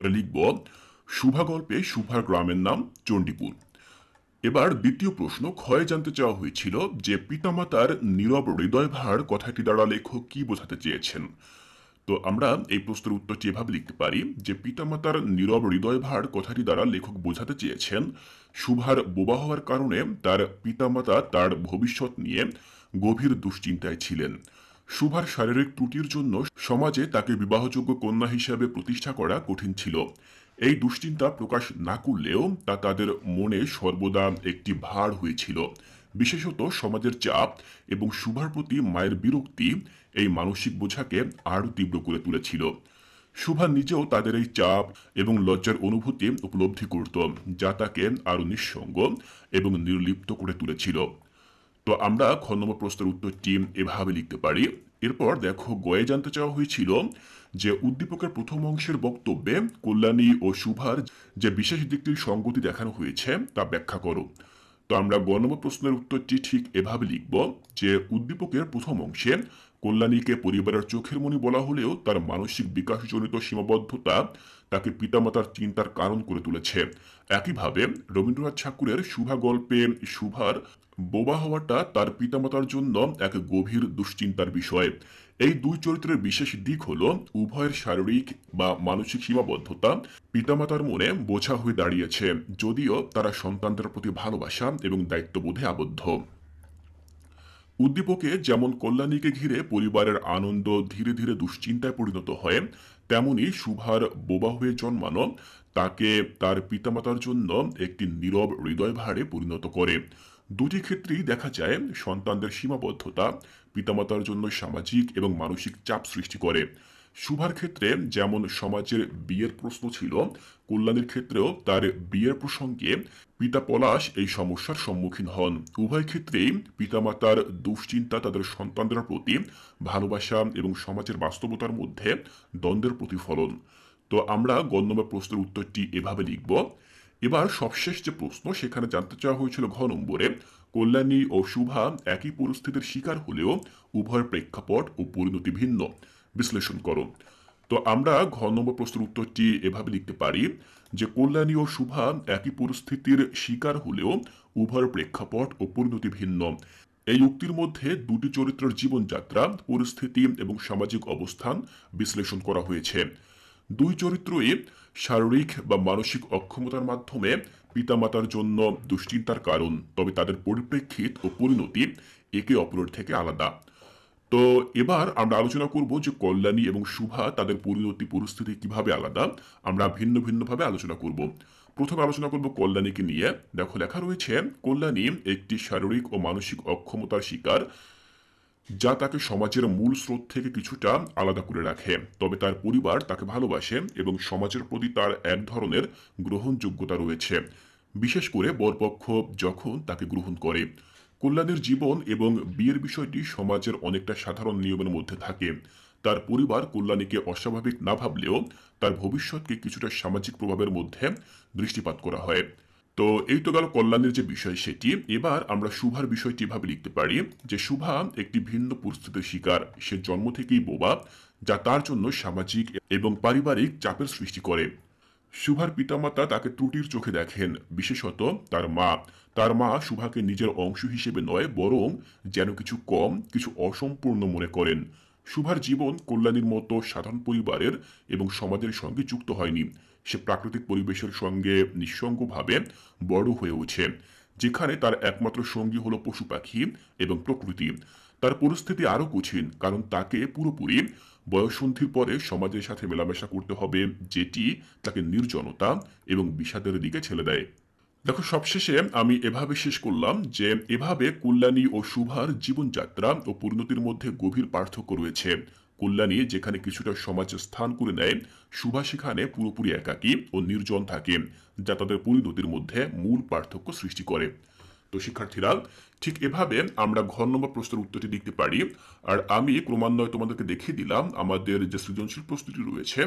লিখব শুভা গল্পে শুভার গ্রামের নাম চণ্ডীপুর। এবার দ্বিতীয় প্রশ্ন ক্ষয়ে জানতে চাওয়া হয়েছিল যে পিতামাতার নীরব হৃদয়ভার কথাটি দ্বারা লেখক কি বোঝাতে চেয়েছেন। তো আমরা এই প্রশ্নের উত্তরটি এভাবে লিখতে পারি যে পিতামাতার নীরব হৃদয়ভার কথাটি দ্বারা লেখক বোঝাতে চেয়েছেন শুভার বোবা হওয়ার কারণে তার পিতামাতা তার ভবিষ্যৎ নিয়ে গভীর দুশ্চিন্তায় ছিলেন। শুভার শারীরিক ত্রুটির জন্য সমাজে তাকে বিবাহযোগ্য কন্যা হিসাবে প্রতিষ্ঠা করা কঠিন ছিল। এই দুশ্চিন্তা প্রকাশ না করলেও তা তাদের মনে সর্বদা একটি ভার হয়েছিল। বিশেষত সমাজের চাপ এবং শুভার প্রতি মায়ের বিরক্তি এই মানসিক বোঝাকে আরও তীব্র করে তুলেছিল। শুভা নিজেও তাদের এই চাপ এবং লজ্জার অনুভূতি উপলব্ধি করত, যা তাকে আরও নিঃসঙ্গ এবং নির্লিপ্ত করে তুলেছিল। তো আমরা খ নম্বর প্রশ্নের উত্তরটি এভাবে লিখতে পারি। এরপর দেখো গয়ে জানতে চাওয়া হয়েছিল যে উদ্দীপকের প্রথম অংশের বক্তব্যে কল্যাণী ও শুভার যে বিশেষ দিকটির সঙ্গতি দেখানো হয়েছে তা ব্যাখ্যা করো। তো আমরা গ নম্বর প্রশ্নের উত্তরটি ঠিক এভাবে লিখব যে উদ্দীপকের প্রথম অংশে কল্যাণীকে পরিবারের চোখের মণি বলা হলেও তার মানসিক বিকাশজনিত সীমাবদ্ধতা তাকে পিতামাতার চিন্তার কারণ করে তুলেছে। একইভাবে রবীন্দ্রনাথ ঠাকুরের শুভা গল্পে শুভার বোবা হওয়াটা তার পিতামাতার জন্য এক গভীর দুশ্চিন্তার বিষয়। এই দুই চরিত্রের বিশেষ দিক হল উভয়ের শারীরিক বা মানসিক সীমাবদ্ধতা পিতামাতার মনে বোঝা হয়ে দাঁড়িয়েছে, যদিও তারা সন্তানদের প্রতি ভালোবাসা এবং দায়িত্ববোধে আবদ্ধ। উদ্দীপকে যেমন কল্যাণীকে ঘিরে পরিবারের আনন্দ ধীরে ধীরে দুশ্চিন্তায় পরিণত হয়, তেমনি শুভার বোবা হয়ে জন্মানো তাকে তার পিতামাতার জন্য একটি নীরব হৃদয়ভারে পরিণত করে। দুটি ক্ষেত্রেই দেখা যায় সন্তানদের সীমাবদ্ধতা পিতামাতার জন্য সামাজিক এবং মানসিক চাপ সৃষ্টি করে। শুভার ক্ষেত্রে যেমন সমাজের বিয়ের প্রশ্ন ছিল, কল্যাণীর ক্ষেত্রেও তার বিয়ের প্রসঙ্গে পিতা পলাশ এই সমস্যার সম্মুখীন হন। উভয় ক্ষেত্রেই পিতামাতার দুশ্চিন্তা তাদের সন্তানদের প্রতি ভালোবাসা এবং সমাজের বাস্তবতার মধ্যে দ্বন্দ্বের প্রতিফলন। তো আমরা গ নম্বর প্রশ্নের উত্তরটি এভাবে লিখব। এবার সবশেষ যে প্রশ্ন সেখানে জানতে চাওয়া হয়েছিল ঘ নম্বরে কল্যাণী ও শুভা একই পরিস্থিতির শিকার হলেও উভয়ের প্রেক্ষাপট ও পরিণতি ভিন্ন, বিশ্লেষণ করো। তো আমরা ঘ নম্বর প্রশ্নের উত্তরটি এভাবে লিখতে পারি যে কল্যাণী ও শুভা একই পরিস্থিতির শিকার হলেও উভয়ের প্রেক্ষাপট ও পরিণতি ভিন্ন। এই উক্তির মধ্যে দুটি চরিত্রের জীবনযাত্রা, পরিস্থিতি এবং সামাজিক অবস্থান বিশ্লেষণ করা হয়েছে। দুই চরিত্রই শারীরিক বা মানসিক অক্ষমতার মাধ্যমে পিতামাতার জন্য দুশ্চিন্তার কারণ, তবে তাদের পরিপ্রেক্ষিত ও পরিণতি একে অপরের থেকে আলাদা। তো এবার আমরা আলোচনা করব যে কল্যাণী এবং শুভা তাদের পরিণতি পরিস্থিতি কিভাবে আলাদা, আমরা ভিন্ন ভিন্নভাবে আলোচনা করব। প্রথমে আলোচনা করব কল্যাণীকে নিয়ে। দেখো লেখা রয়েছে কল্যাণী একটি শারীরিক ও মানসিক অক্ষমতার শিকার, যা তাকে সমাজের মূল স্রোত থেকে কিছুটা আলাদা করে রাখে। তবে তার পরিবার তাকে ভালোবাসে এবং সমাজের প্রতি তার এক ধরনের গ্রহণযোগ্যতা রয়েছে, বিশেষ করে বরপক্ষ যখন তাকে গ্রহণ করে। কল্যাণীর জীবন এবং বিয়ের বিষয়টি সমাজের অনেকটা সাধারণ নিয়মের মধ্যে থাকে। তার পরিবার কল্যাণীকে অস্বাভাবিক না ভাবলেও তার ভবিষ্যৎকে কিছুটা সামাজিক প্রভাবের মধ্যে দৃষ্টিপাত করা হয়। তো এই তো গেল কল্যাণের যে বিষয় সেটি। এবার আমরা শুভার বিষয়টি এভাবে লিখতে পারি যে শুভা একটি ভিন্ন পরিস্থিতির শিকার। সে জন্ম থেকেই বোবা, যা তার জন্য সামাজিক এবং পারিবারিক চাপের সৃষ্টি করে। শুভার পিতামাতা তাকে ত্রুটির চোখে দেখেন, বিশেষত তার মা শুভাকে নিজের অংশ হিসেবে নয়, বরং যেন কিছু কম, কিছু অসম্পূর্ণ মনে করেন। শুভার জীবন কল্যাণীর মতো সাধারণ পরিবারের এবং সমাজের সঙ্গে যুক্ত হয়নি। সে প্রাকৃতিক পরিবেশের সঙ্গে নিঃসঙ্গভাবে বড় হয়ে ওঠে, যেখানে তার একমাত্র সঙ্গী হলো পশু পাখি এবং প্রকৃতি। তার পরিস্থিতি আরও কঠিন, কারণ তাকে পুরোপুরি বয়ঃসন্ধির পরে সমাজের সাথে মেলামেশা করতে হবে, যেটি তাকে নির্জনতা এবং বিষাদের দিকে ঠেলে দেয়। দেখো সবশেষে আমি এভাবে শেষ করলাম যে এভাবে কল্যাণী ও শুভার জীবনযাত্রা ও পরিণতির মধ্যে গভীর পার্থক্য রয়েছে। কল্যাণী যেখানে কিছুটা সমাজে স্থান করে নেয়, শুভা সেখানে পুরোপুরি একাকী ও নির্জন থাকে, যা তাদের পরিণতির মধ্যে মূল পার্থক্য সৃষ্টি করে। তো শিক্ষার্থীরা, ঠিক এভাবে আমরা ঘ নম্বর প্রশ্নের উত্তরটি লিখতে পারি। আর আমি ক্রমান্বয়ে তোমাদেরকে দেখিয়ে দিলাম আমাদের যে সৃজনশীল প্রশ্নটি রয়েছে,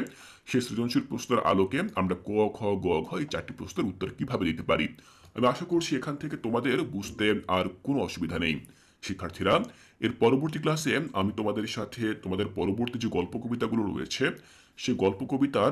সেই সৃজনশীল প্রশ্নের আলোকে আমরা ক খ গ ঘ এই চারটি প্রশ্নের উত্তর কিভাবে দিতে পারি। আমি আশা করছি এখান থেকে তোমাদের বুঝতে আর কোনো অসুবিধা নেই। শিক্ষার্থীরা, এর পরবর্তী ক্লাসে আমি তোমাদের সাথে তোমাদের পরবর্তী যে গল্প কবিতাগুলো রয়েছে সেই গল্প কবিতার